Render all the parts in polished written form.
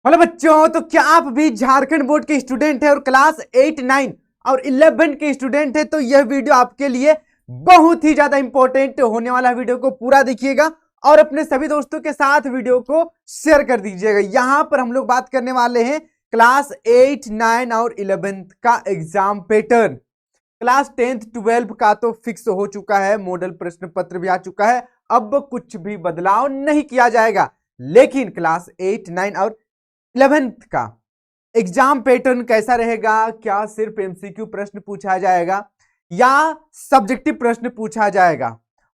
Hello बच्चों, तो क्या आप भी झारखंड बोर्ड के स्टूडेंट हैं और क्लास 8, 9 और 11 के स्टूडेंट हैं? तो यह वीडियो आपके लिए बहुत ही ज्यादा इंपॉर्टेंट होने वाला। वीडियो को पूरा देखिएगा और अपने सभी दोस्तों के साथ वीडियो को शेयर कर दीजिएगा। यहां पर हम लोग बात करने वाले हैं क्लास 8, 9 और 11 का एग्जाम पैटर्न। क्लास 10th 12 का तो फिक्स हो चुका है, मॉडल प्रश्न पत्र भी आ चुका है, अब कुछ भी बदलाव नहीं किया जाएगा। लेकिन क्लास 8, 9 और 11th का एग्जाम पैटर्न कैसा रहेगा? क्या सिर्फ एमसीक्यू प्रश्न पूछा जाएगा या सब्जेक्टिव प्रश्न पूछा जाएगा?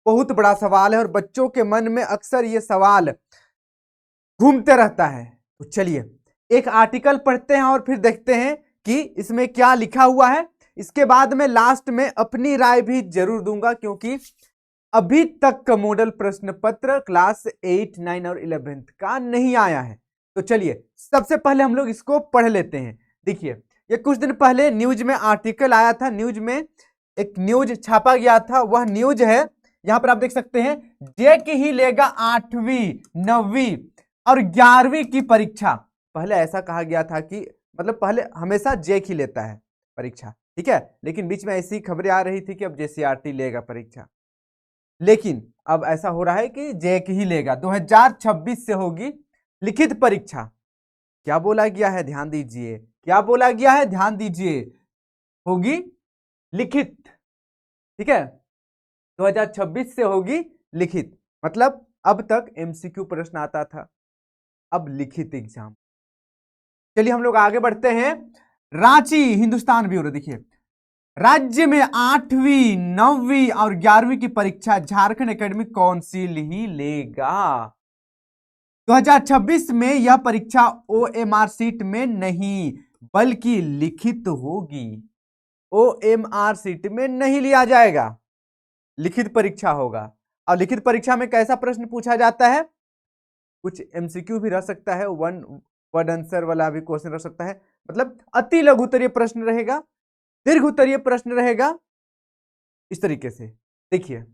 बहुत बड़ा सवाल है और बच्चों के मन में अक्सर ये सवाल घूमते रहता है। तो चलिए एक आर्टिकल पढ़ते हैं और फिर देखते हैं कि इसमें क्या लिखा हुआ है। इसके बाद में लास्ट में अपनी राय भी जरूर दूंगा, क्योंकि अभी तक का मॉडल प्रश्न पत्र क्लास 8, 9 और 11th का नहीं आया है। तो चलिए सबसे पहले हम लोग इसको पढ़ लेते हैं। देखिए, ये कुछ दिन पहले न्यूज में आर्टिकल आया था, न्यूज में एक न्यूज छापा गया था। वह न्यूज है, यहां पर आप देख सकते हैं, जेक ही लेगा 8वीं 9वीं और 11वीं की परीक्षा। पहले ऐसा कहा गया था कि मतलब पहले हमेशा जेक ही लेता है परीक्षा, ठीक है, लेकिन बीच में ऐसी खबरें आ रही थी कि अब जेसीआरटी लेगा परीक्षा। लेकिन अब ऐसा हो रहा है कि जेक ही लेगा। 2026 से होगी लिखित परीक्षा। क्या बोला गया है? ध्यान दीजिए, क्या बोला गया है? ध्यान दीजिए, होगी लिखित, ठीक है, 2026 से होगी लिखित। मतलब अब तक एमसीक्यू प्रश्न आता था, अब लिखित एग्जाम। चलिए हम लोग आगे बढ़ते हैं। रांची हिंदुस्तान ब्यूरो, देखिए, राज्य में 8वीं 9वीं और 11वीं की परीक्षा झारखंड एकेडमिक काउंसिल ही लेगा। 2026 में यह परीक्षा ओएमआर सीट में नहीं बल्कि लिखित होगी। ओएमआर सीट में नहीं लिया जाएगा, लिखित परीक्षा होगा। और लिखित परीक्षा में कैसा प्रश्न पूछा जाता है? कुछ एमसीक्यू भी रह सकता है, वन वर्ड आंसर वाला भी क्वेश्चन रह सकता है। मतलब अति लघु उत्तरीय प्रश्न रहेगा, दीर्घ उत्तरीय प्रश्न रहेगा, इस तरीके से। देखिए,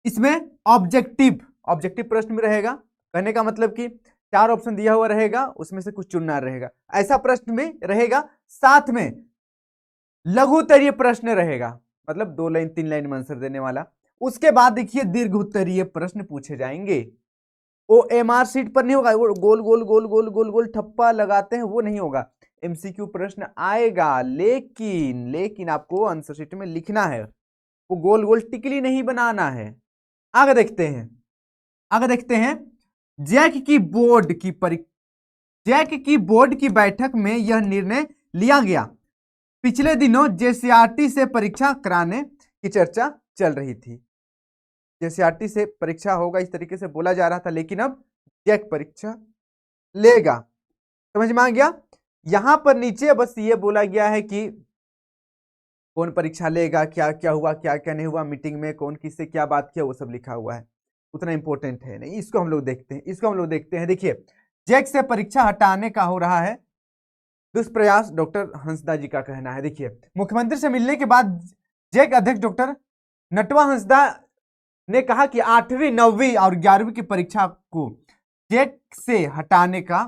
इसमें ऑब्जेक्टिव ऑब्जेक्टिव प्रश्न भी रहेगा। कहने का मतलब कि 4 ऑप्शन दिया हुआ रहेगा, उसमें से कुछ चुनना रहेगा, ऐसा प्रश्न में रहेगा। साथ में लघु उत्तरीय प्रश्न रहेगा, मतलब 2 लाइन 3 लाइन में आंसर देने वाला। उसके बाद देखिए दीर्घ उत्तरीय प्रश्न पूछे जाएंगे। ओएमआर सीट पर नहीं होगा, वो गोल गोल गोल गोल गोल गोल ठप्पा लगाते हैं, वो नहीं होगा। एमसीक्यू प्रश्न आएगा, लेकिन आपको आंसर शीट में लिखना है, वो गोल गोल टिकली नहीं बनाना है। आगे देखते हैं, आगे देखते हैं। जैक की बोर्ड की बैठक में यह निर्णय लिया गया। पिछले दिनों जेसीआरटी से परीक्षा कराने की चर्चा चल रही थी। जेसीआरटी से परीक्षा होगा इस तरीके से बोला जा रहा था, लेकिन अब जैक परीक्षा लेगा। समझ में आ गया? यहां पर नीचे बस ये बोला गया है कि कौन परीक्षा लेगा, क्या क्या हुआ, क्या क्या नहीं हुआ, मीटिंग में कौन किससे क्या बात किया, वो सब लिखा हुआ है। उतना इंपॉर्टेंट है नहीं, इसको हम लोग देखते हैं। देखिए, जैक से परीक्षा हटाने का हो रहा है दुष्प्रयास, डॉक्टर हंसदा जी का कहना है। देखिए, मुख्यमंत्री से मिलने के बाद जैक अध्यक्ष डॉक्टर नटवा हंसदा ने कहा कि 8वीं 9वीं और 11वीं की परीक्षा को जैक से हटाने का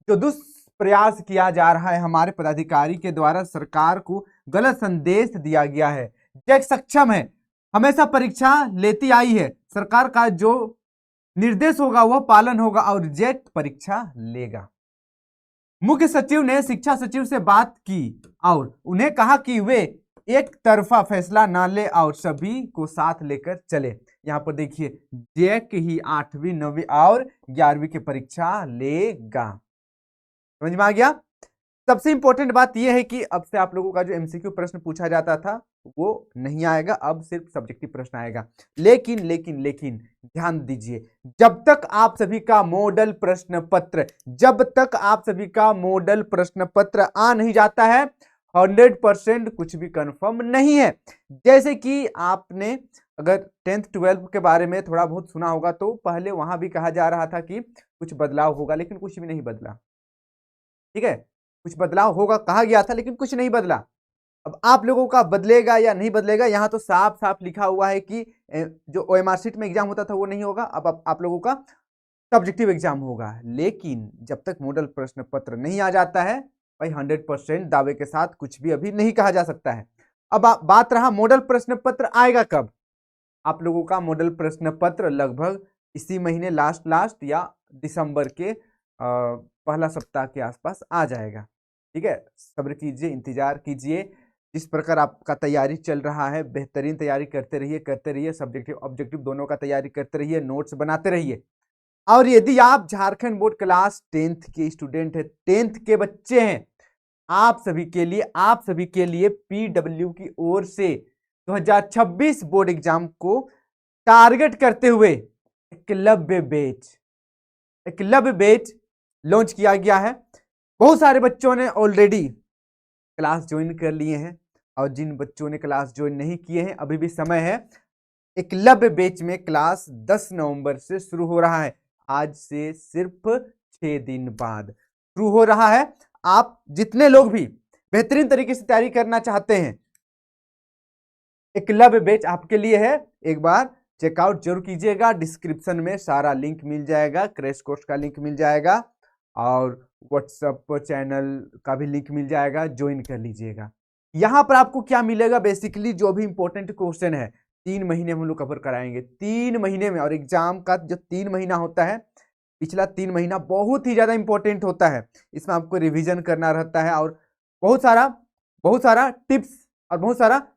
जो दुष्प्रयास किया जा रहा है, हमारे पदाधिकारी के द्वारा सरकार को गलत संदेश दिया गया है। जैक सक्षम है, हमेशा परीक्षा लेती आई है, सरकार का जो निर्देश होगा वह पालन होगा और जैक परीक्षा लेगा। मुख्य सचिव ने शिक्षा सचिव से बात की और उन्हें कहा कि वे एक तरफा फैसला ना ले और सभी को साथ लेकर चले। यहां पर देखिए, जैक ही 8वीं 9वीं और 11वीं की परीक्षा लेगा। समझ में आ गया? सबसे इंपॉर्टेंट बात यह है कि अब से आप लोगों का जो एमसीक्यू प्रश्न पूछा जाता था वो नहीं आएगा, अब सिर्फ सब्जेक्टिव प्रश्न आएगा। लेकिन ध्यान दीजिए, जब तक आप सभी का मॉडल प्रश्न पत्र आ नहीं जाता है, 100% कुछ भी कंफर्म नहीं है। जैसे कि आपने अगर 10th 12 के बारे में थोड़ा बहुत सुना होगा, तो पहले वहां भी कहा जा रहा था कि कुछ बदलाव होगा, लेकिन कुछ भी नहीं बदला। ठीक है, कुछ बदलाव होगा कहा गया था, लेकिन कुछ नहीं बदला। अब आप लोगों का बदलेगा या नहीं बदलेगा, यहां तो साफ साफ लिखा हुआ है कि जो ओएमआर सीट में एग्जाम होता था वो नहीं होगा, अब आप लोगों का सब्जेक्टिव एग्जाम होगा। लेकिन जब तक मॉडल प्रश्न पत्र नहीं आ जाता है भाई 100% दावे के साथ कुछ भी अभी नहीं कहा जा सकता है। अब बात रहा मॉडल प्रश्न पत्र आएगा कब। आप लोगों का मॉडल प्रश्न पत्र लगभग इसी महीने लास्ट या दिसंबर के पहला सप्ताह के आसपास आ जाएगा। ठीक है, सब्र कीजिए, इंतजार कीजिए। जिस प्रकार आपका तैयारी चल रहा है बेहतरीन तैयारी करते रहिए, सब्जेक्टिव ऑब्जेक्टिव दोनों का तैयारी करते रहिए, नोट्स बनाते रहिए। और यदि आप झारखंड बोर्ड क्लास 10th के स्टूडेंट है, 10th के बच्चे हैं, आप सभी के लिए पीडब्ल्यू की ओर से 2026 बोर्ड एग्जाम को टारगेट करते हुए एकलव्य बैच लॉन्च किया गया है। बहुत सारे बच्चों ने ऑलरेडी क्लास ज्वाइन कर लिए हैं और जिन बच्चों ने क्लास ज्वाइन नहीं किए हैं अभी भी समय है। एकलव्य बैच में क्लास 10 नवंबर से शुरू हो रहा है, आज से सिर्फ 6 दिन बाद शुरू हो रहा है। आप जितने लोग भी बेहतरीन तरीके से तैयारी करना चाहते हैं, एकलव्य बैच आपके लिए है। एक बार चेकआउट जरूर कीजिएगा, डिस्क्रिप्शन में सारा लिंक मिल जाएगा, क्रैश कोर्स का लिंक मिल जाएगा और व्हाट्सएप चैनल का भी लिंक मिल जाएगा, ज्वाइन कर लीजिएगा। यहां पर आपको क्या मिलेगा, बेसिकली जो भी इंपॉर्टेंट क्वेश्चन है 3 महीने में हम लोग कवर कराएंगे, 3 महीने में। और एग्जाम का जो 3 महीना होता है, पिछला 3 महीना बहुत ही ज्यादा इंपॉर्टेंट होता है। इसमें आपको रिवीजन करना रहता है और बहुत सारा टिप्स और बहुत सारा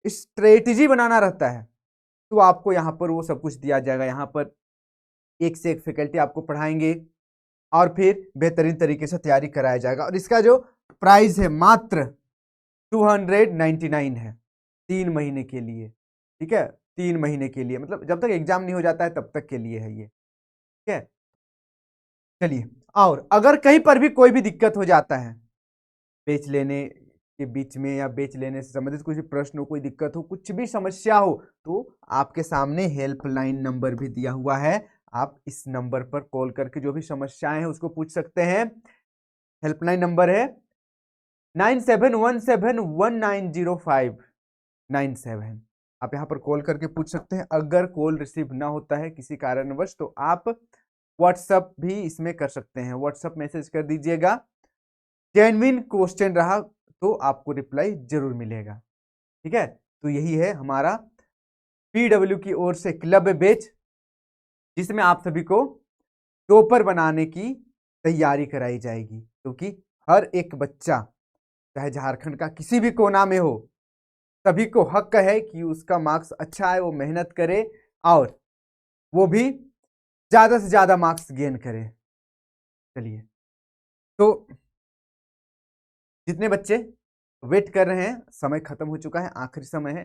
स्ट्रेटेजी बनाना रहता है। तो आपको यहाँ पर वो सब कुछ दिया जाएगा। यहाँ पर एक से एक फैकल्टी आपको पढ़ाएंगे और फिर बेहतरीन तरीके से तैयारी कराया जाएगा। और इसका जो प्राइस है मात्र 299 है 3 महीने के लिए। ठीक है, 3 महीने के लिए, मतलब जब तक एग्जाम नहीं हो जाता है तब तक के लिए है ये। ठीक है, चलिए। और अगर कहीं पर भी कोई भी दिक्कत हो जाता है बेच लेने के बीच में या बेच लेने से संबंधित कुछ भी प्रश्न हो, कोई दिक्कत हो, कुछ भी समस्या हो, तो आपके सामने हेल्पलाइन नंबर भी दिया हुआ है। आप इस नंबर पर कॉल करके जो भी समस्याएं हैं उसको पूछ सकते हैं। हेल्पलाइन नंबर है 9717190597। आप यहाँ पर कॉल करके पूछ सकते हैं। अगर कॉल रिसीव ना होता है किसी कारणवश तो आप व्हाट्सएप भी इसमें कर सकते हैं, व्हाट्सएप मैसेज कर दीजिएगा। जेन्युइन क्वेश्चन रहा तो आपको रिप्लाई जरूर मिलेगा। ठीक है, तो यही है हमारा पीडब्ल्यू की ओर से क्लब बैच, जिसमें आप सभी को टॉपर बनाने की तैयारी कराई जाएगी। क्योंकि हर एक बच्चा चाहे झारखंड का किसी भी कोना में हो, सभी को हक है कि उसका मार्क्स अच्छा है, वो मेहनत करे और वो भी ज्यादा से ज्यादा मार्क्स गेन करे। चलिए, तो जितने बच्चे वेट कर रहे हैं, समय खत्म हो चुका है, आखिरी समय है,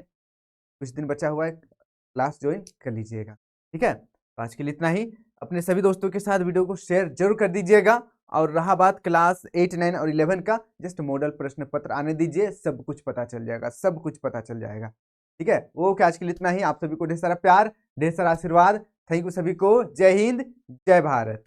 कुछ दिन बचा हुआ है, क्लास ज्वाइन कर लीजिएगा। ठीक है, तो आज के लिए इतना ही। अपने सभी दोस्तों के साथ वीडियो को शेयर जरूर कर दीजिएगा। और रहा बात क्लास 8, 9 और 11 का, जस्ट मॉडल प्रश्न पत्र आने दीजिए, सब कुछ पता चल जाएगा, सब कुछ पता चल जाएगा। ठीक है, वो क्या, आज के लिए इतना ही। आप सभी को ढेर सारा प्यार, ढेर सारा आशीर्वाद। थैंक यू सभी को। जय हिंद, जय भारत।